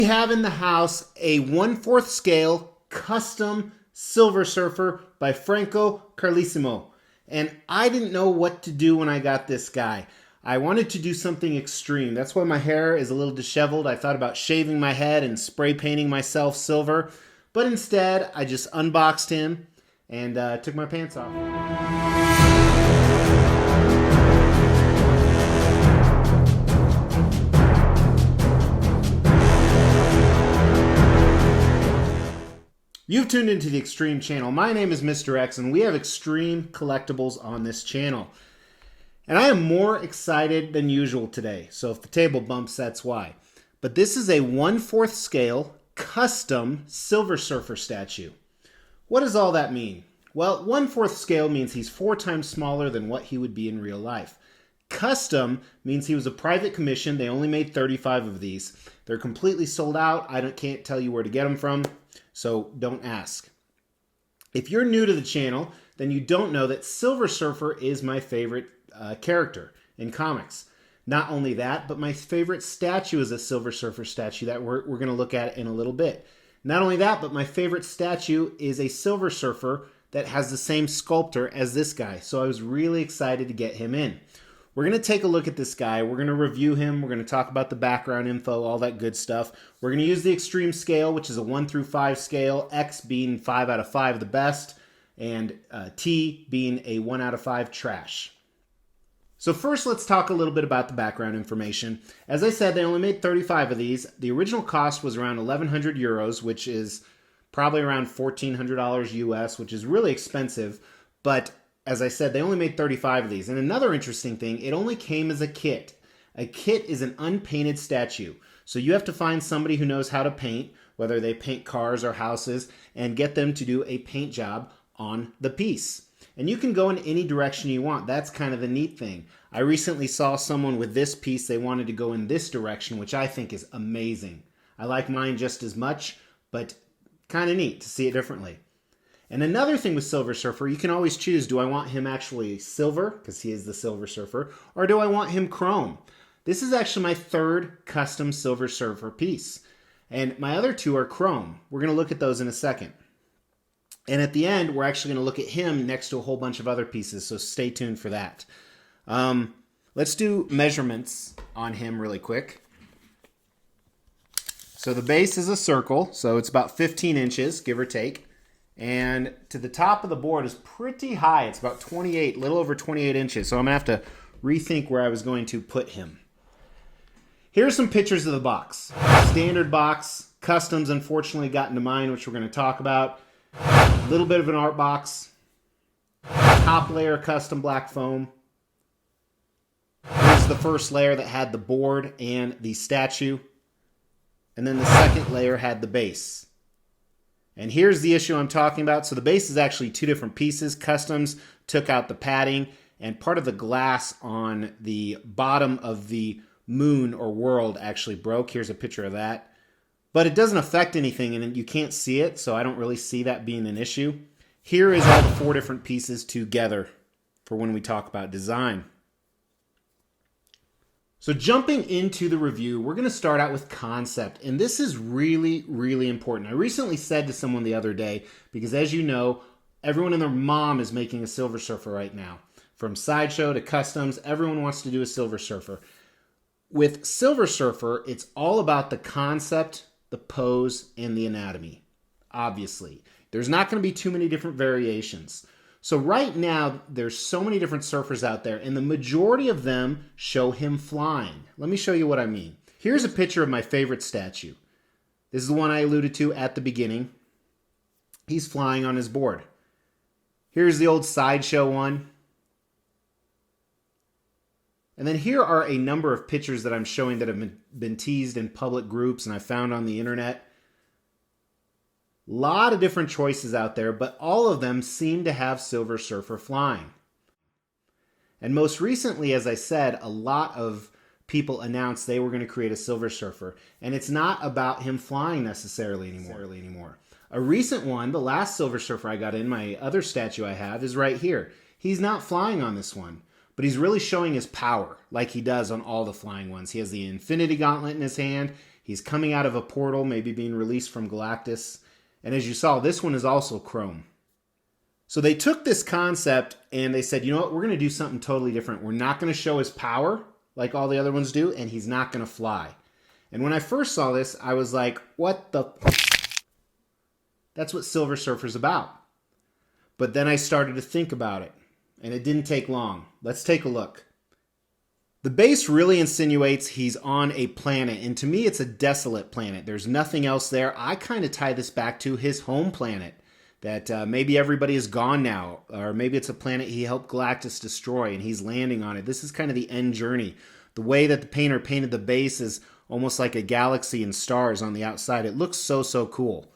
We have in the house a 1/4 scale custom Silver Surfer by Franco Carlissimo. And I didn't know what to do when I got this guy. I wanted to do something extreme. That's why my hair is a little disheveled. I thought about shaving my head and spray painting myself silver. But instead, I just unboxed him and took my pants off. You've tuned into the Extreme channel. My name is Mr. X, and we have extreme collectibles on this channel. And I am more excited than usual today, so if the table bumps, that's why. But this is a 1/4 scale custom Silver Surfer statue. What does all that mean? Well, 1/4 scale means he's 4 times smaller than what he would be in real life. Custom means he was a private commission. They only made 35 of these. They're completely sold out. I can't tell you where to get them from, so don't ask. If you're new to the channel, then you don't know that Silver Surfer is my favorite character in comics. Not only that, but my favorite statue is a Silver Surfer statue that we're going to look at in a little bit. Not only that, but my favorite statue is a Silver Surfer that has the same sculptor as this guy. So I was really excited to get him in. We're going to take a look at this guy. We're going to review him. We're going to talk about the background info, all that good stuff. We're going to use the extreme scale, which is a 1 through 5 scale, X being 5 out of 5 the best, and T being a 1 out of 5 trash. So first, let's talk a little bit about the background information. As I said, they only made 35 of these. The original cost was around 1,100 euros, which is probably around $1,400 US, which is really expensive, but as I said, they only made 35 of these. And another interesting thing, it only came as a kit. A kit is an unpainted statue. So you have to find somebody who knows how to paint, whether they paint cars or houses, and get them to do a paint job on the piece. And you can go in any direction you want. That's kind of the neat thing. I recently saw someone with this piece, they wanted to go in this direction, which I think is amazing. I like mine just as much, but kind of neat to see it differently. And another thing with Silver Surfer, you can always choose, do I want him actually silver, because he is the Silver Surfer, or do I want him chrome? This is actually my third custom Silver Surfer piece. And my other 2 are chrome. We're going to look at those in a second. And at the end, we're actually going to look at him next to a whole bunch of other pieces, so stay tuned for that. Let's do measurements on him really quick. So the base is a circle, so it's about 15 inches, give or take. And to the top of the board is pretty high. It's about 28, a little over 28 inches. So I'm going to have to rethink where I was going to put him. Here's some pictures of the box. Standard box. Customs unfortunately got into mine, which we're going to talk about. A little bit of an art box. Top layer custom black foam. Here's the first layer that had the board and the statue. And then the second layer had the base. And here's the issue I'm talking about. So the base is actually 2 different pieces. Customs took out the padding, and part of the glass on the bottom of the moon or world actually broke. Here's a picture of that. But it doesn't affect anything, and you can't see it, so I don't really see that being an issue. Here is all the 4 different pieces together for when we talk about design. So jumping into the review, we're going to start out with concept. And this is really, really important. I recently said to someone the other day, because as you know, everyone and their mom is making a Silver Surfer right now. From Sideshow to Customs, everyone wants to do a Silver Surfer. With Silver Surfer, it's all about the concept, the pose, and the anatomy. Obviously. There's not going to be too many different variations. So right now, there's so many different surfers out there, and the majority of them show him flying. Let me show you what I mean. Here's a picture of my favorite statue. This is the one I alluded to at the beginning. He's flying on his board. Here's the old Sideshow one. And then here are a number of pictures that I'm showing that have been teased in public groups and I found on the internet. A lot of different choices out there, but all of them seem to have Silver Surfer flying. And most recently, as I said, a lot of people announced they were going to create a Silver Surfer. And it's not about him flying necessarily anymore. A recent one, the last Silver Surfer I got in, my other statue I have, is right here. He's not flying on this one, but he's really showing his power like he does on all the flying ones. He has the Infinity Gauntlet in his hand. He He's coming out of a portal, maybe being released from Galactus. And as you saw, this one is also chrome. So they took this concept and they said, you know what, we're going to do something totally different. We're not going to show his power like all the other ones do, and he's not going to fly. And when I first saw this, I was like, what the... That's what Silver Surfer's about. But then I started to think about it, and it didn't take long. Let's take a look. The base really insinuates he's on a planet, and to me it's a desolate planet. There's nothing else there. I kind of tie this back to his home planet, that maybe everybody is gone now, or maybe it's a planet he helped Galactus destroy and he's landing on it. This is kind of the end journey. The way that the painter painted the base is almost like a galaxy and stars on the outside. It looks so, so cool.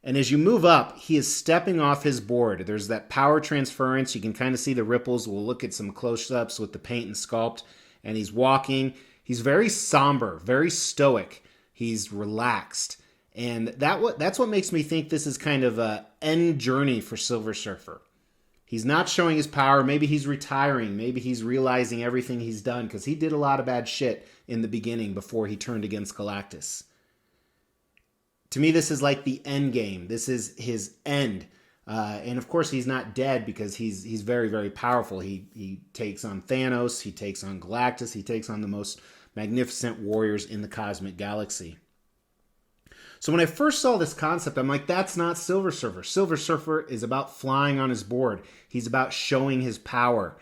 And as you move up, he is stepping off his board. There's that power transference. You can kind of see the ripples. We'll look at some close-ups with the paint and sculpt. And he's walking. He's very somber, very stoic. He's relaxed. And that's what makes me think this is kind of an end journey for Silver Surfer. He's not showing his power. Maybe he's retiring. Maybe he's realizing everything he's done, because he did a lot of bad shit in the beginning before he turned against Galactus. To me, this is like the end game. This is his end. And of course, he's not dead, because he's very, very powerful. He takes on Thanos. He takes on Galactus. He takes on the most magnificent warriors in the cosmic galaxy. So when I first saw this concept, I'm like, that's not Silver Surfer. Silver Surfer is about flying on his board. He's about showing his power.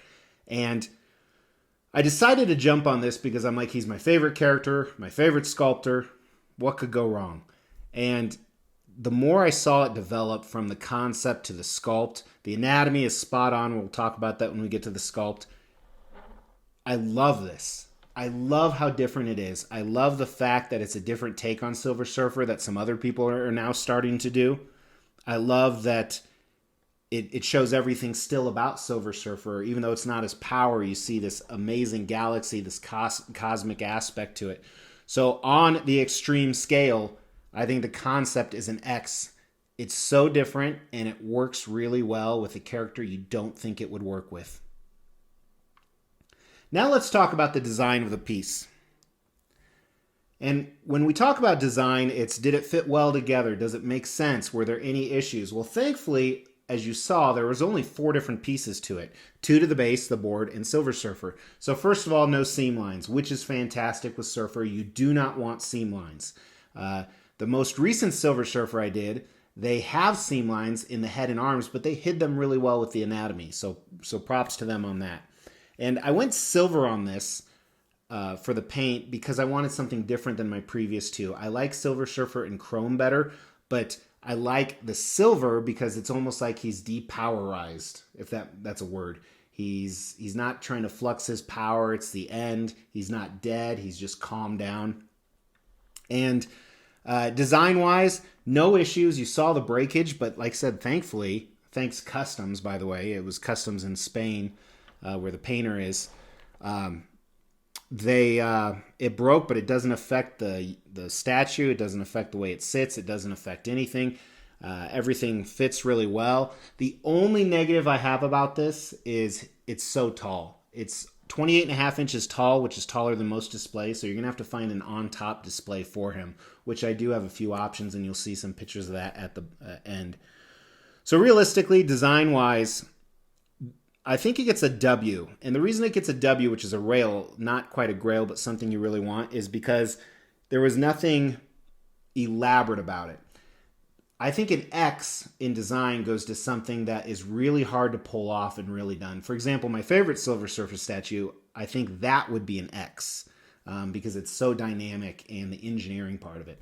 And I decided to jump on this because I'm like, he's my favorite character, my favorite sculptor. What could go wrong? And the more I saw it develop from the concept to the sculpt, the anatomy is spot on. We'll talk about that when we get to the sculpt. I love this. I love how different it is. I love the fact that it's a different take on Silver Surfer that some other people are now starting to do. I love that it shows everything still about Silver Surfer. Even though it's not his power, you see this amazing galaxy, this cosmic aspect to it. So on the extreme scale, I think the concept is an X. It's so different, and it works really well with a character you don't think it would work with. Now let's talk about the design of the piece. And when we talk about design, it's, did it fit well together? Does it make sense? Were there any issues? Well, thankfully, as you saw, there was only 4 different pieces to it. 2 to the base, the board, and Silver Surfer. So first of all, no seam lines, which is fantastic with Surfer. You do not want seam lines. The most recent Silver Surfer I did, they have seam lines in the head and arms, but they hid them really well with the anatomy. So props to them on that. And I went silver on this for the paint because I wanted something different than my previous 2. I like Silver Surfer in chrome better, but I like the silver because it's almost like he's depowerized, if that's a word. He's not trying to flux his power. It's the end. He's not dead. He's just calmed down. And design-wise, no issues. You saw the breakage, but like I said, thankfully, thanks Customs, by the way. It was Customs in Spain, where the painter is. It broke, but it doesn't affect the statue. It doesn't affect the way it sits. It doesn't affect anything. Everything fits really well. The only negative I have about this is it's so tall. It's 28.5 inches tall, which is taller than most displays. So you're going to have to find an on-top display for him, which I do have a few options, and you'll see some pictures of that at the end. So realistically, design-wise, I think it gets a W. And the reason it gets a W, which is a rail, not quite a grail, but something you really want, is because there was nothing elaborate about it. I think an X in design goes to something that is really hard to pull off and really done. For example, my favorite Silver Surfer statue, I think that would be an X because it's so dynamic and the engineering part of it.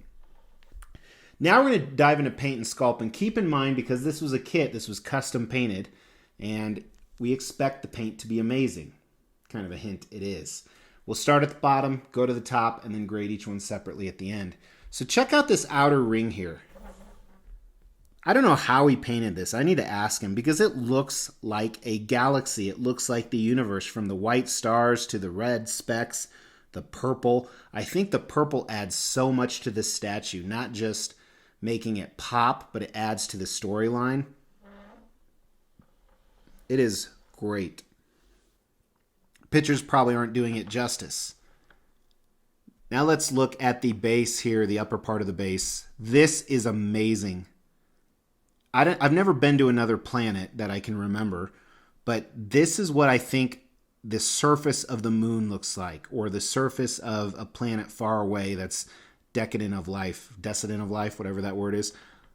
Now we're going to dive into paint and sculpt. And keep in mind, because this was a kit, this was custom painted, and we expect the paint to be amazing. Kind of a hint, it is. We'll start at the bottom, go to the top, and then grade each one separately at the end. So check out this outer ring here. I don't know how he painted this. I need to ask him because it looks like a galaxy. It looks like the universe, from the white stars to the red specks, the purple. I think the purple adds so much to this statue, not just making it pop, but it adds to the storyline. It is great. Pictures probably aren't doing it justice. Now let's look at the base here, the upper part of the base. This is amazing. I've never been to another planet that I can remember, but this is what I think the surface of the moon looks like, or the surface of a planet far away that's decadent of life, whatever that word is.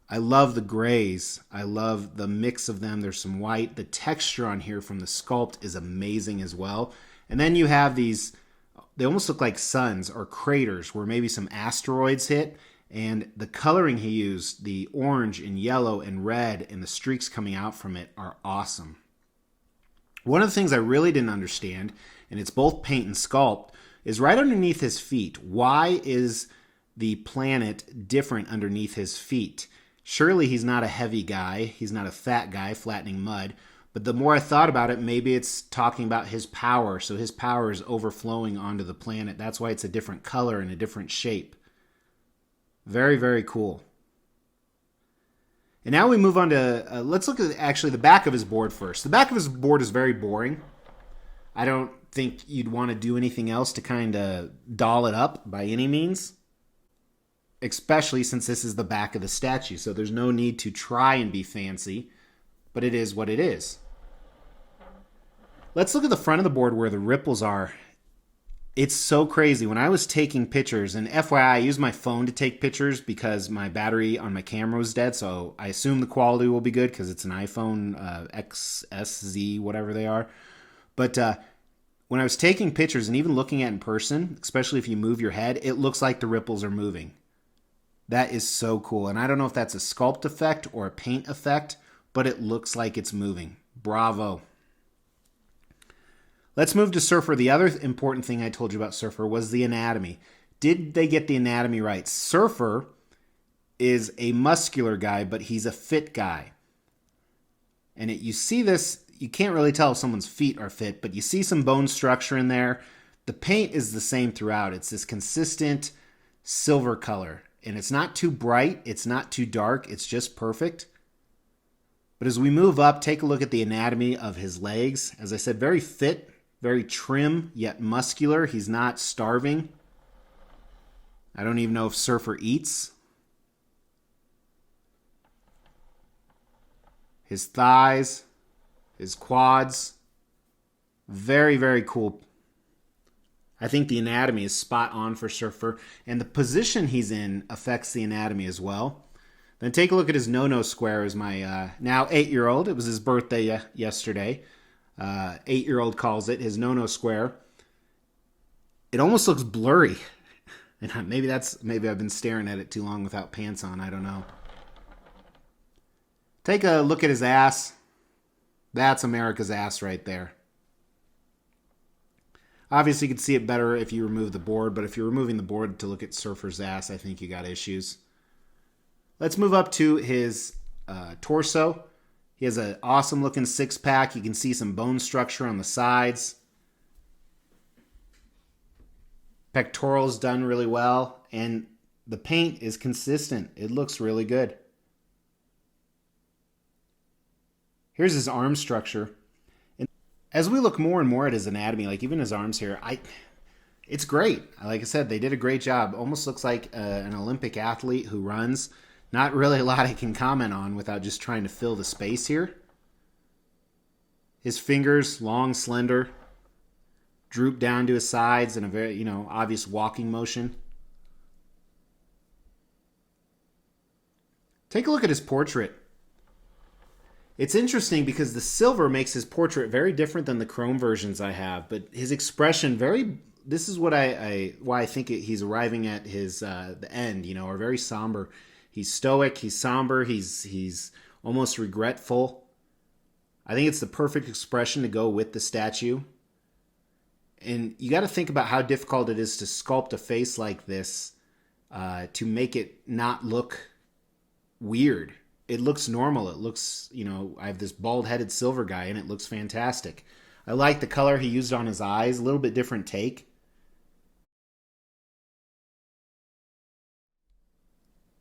I love the grays. I love the mix of them. There's some white. The texture on here from the sculpt is amazing as well. And then you have these, they almost look like suns or craters where maybe some asteroids hit. And the coloring he used, the orange and yellow and red and the streaks coming out from it are awesome. One of the things I really didn't understand, and it's both paint and sculpt, is right underneath his feet. Why is the planet different underneath his feet? Surely he's not a heavy guy. He's not a fat guy flattening mud. But the more I thought about it, maybe it's talking about his power. So his power is overflowing onto the planet. That's why it's a different color and a different shape. Very, very cool. And now we move on to, let's look at actually the back of his board first. The back of his board is very boring. I don't think you'd want to do anything else to kind of doll it up by any means, especially since this is the back of the statue. So there's no need to try and be fancy, but it is what it is. Let's look at the front of the board where the ripples are. It's so crazy. When I was taking pictures, and FYI, I use my phone to take pictures because my battery on my camera was dead, so I assume the quality will be good because it's an iPhone XSZ, whatever they are. But when I was taking pictures and even looking at it in person, especially if you move your head, it looks like the ripples are moving. That is so cool. And I don't know if that's a sculpt effect or a paint effect, but it looks like it's moving. Bravo. Let's move to Surfer. The other important thing I told you about Surfer was the anatomy. Did they get the anatomy right? Surfer is a muscular guy, but he's a fit guy. And you see this, you can't really tell if someone's feet are fit, but you see some bone structure in there. The paint is the same throughout. It's this consistent silver color. And it's not too bright. It's not too dark. It's just perfect. But as we move up, take a look at the anatomy of his legs. As I said, very fit. Very trim, yet muscular. He's not starving. I don't even know if Surfer eats. His thighs, his quads. Very, very cool. I think the anatomy is spot on for Surfer. And the position he's in affects the anatomy as well. Then take a look at his no-no square as my now 8-year-old. It was his birthday yesterday. 8-year-old calls it his no-no square. It almost looks blurry. And maybe I've been staring at it too long without pants on. I don't know. Take a look at his ass. That's America's ass right there. Obviously, you could see it better if you remove the board, but if you're removing the board to look at Surfer's ass, I think you got issues. Let's move up to his torso. He has an awesome looking six-pack. You can see some bone structure on the sides. Pectorals done really well. And the paint is consistent. It looks really good. Here's his arm structure. And as we look more and more at his anatomy, like even his arms here, it's great. Like I said, they did a great job. Almost looks like an Olympic athlete who runs. Not really a lot I can comment on without just trying to fill the space here. His fingers, long, slender, droop down to his sides in a very, obvious walking motion. Take a look at his portrait. It's interesting because the silver makes his portrait very different than the chrome versions I have, but his expression this is what why I think he's arriving at his the end, are very somber. He's stoic, he's somber, he's almost regretful. I think it's the perfect expression to go with the statue. And you got to think about how difficult it is to sculpt a face like this to make it not look weird. It looks normal. It looks, I have this bald-headed silver guy and it looks fantastic. I like the color he used on his eyes, a little bit different take.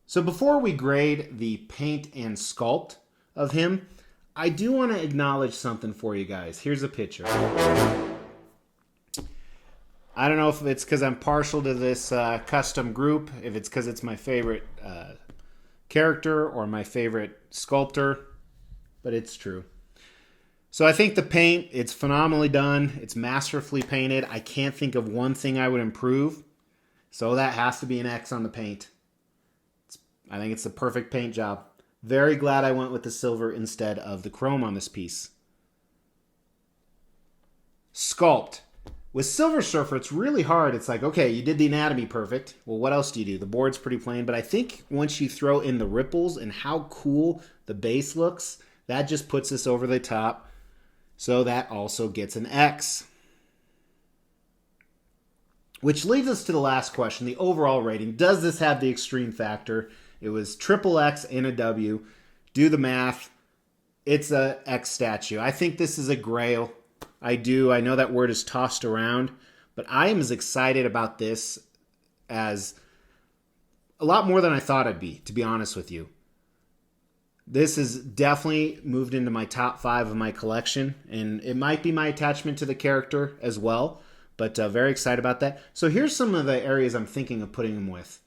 So before we grade the paint and sculpt of him, I do want to acknowledge something for you guys. Here's a picture. I don't know if it's because I'm partial to this custom group, if it's because it's my favorite character or my favorite sculptor, but it's true. So I think the paint, it's phenomenally done. It's masterfully painted. I can't think of one thing I would improve. So that has to be an X on the paint. I think it's the perfect paint job. Very glad I went with the silver instead of the chrome on this piece. Sculpt. With Silver Surfer, it's really hard. It's like, okay, you did the anatomy perfect. Well, what else do you do? The board's pretty plain, but I think once you throw in the ripples and how cool the base looks, that just puts this over the top. So that also gets an X. Which leads us to the last question, the overall rating. Does this have the extreme factor? It was triple X and a W. Do the math. It's a X statue. I think this is a grail. I do. I know that word is tossed around, but I am as excited about this as a lot more than I thought I'd be, to be honest with you. This has definitely moved into my top 5 of my collection, and it might be my attachment to the character as well, but very excited about that. So here's some of the areas I'm thinking of putting him with.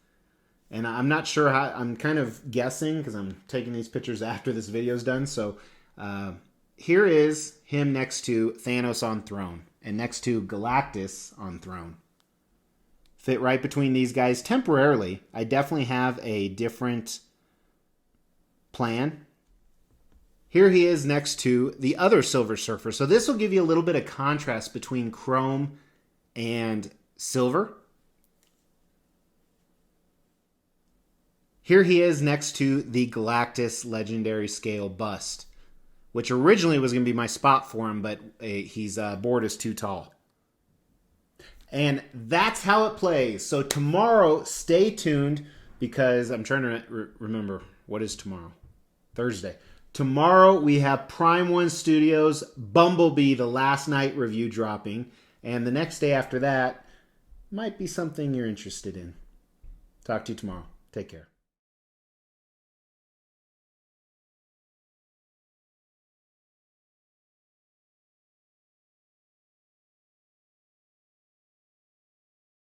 And I'm not sure how, I'm kind of guessing because I'm taking these pictures after this video is done. So here is him next to Thanos on throne and next to Galactus on throne. Fit right between these guys temporarily. I definitely have a different plan. Here he is next to the other Silver Surfer. So this will give you a little bit of contrast between chrome and silver. Here he is next to the Galactus Legendary Scale bust, which originally was going to be my spot for him, but his board is too tall. And that's how it plays. So tomorrow, stay tuned because I'm trying to remember, what is tomorrow? Thursday. Tomorrow we have Prime One Studios Bumblebee The Last Night review dropping. And the next day after that might be something you're interested in. Talk to you tomorrow. Take care.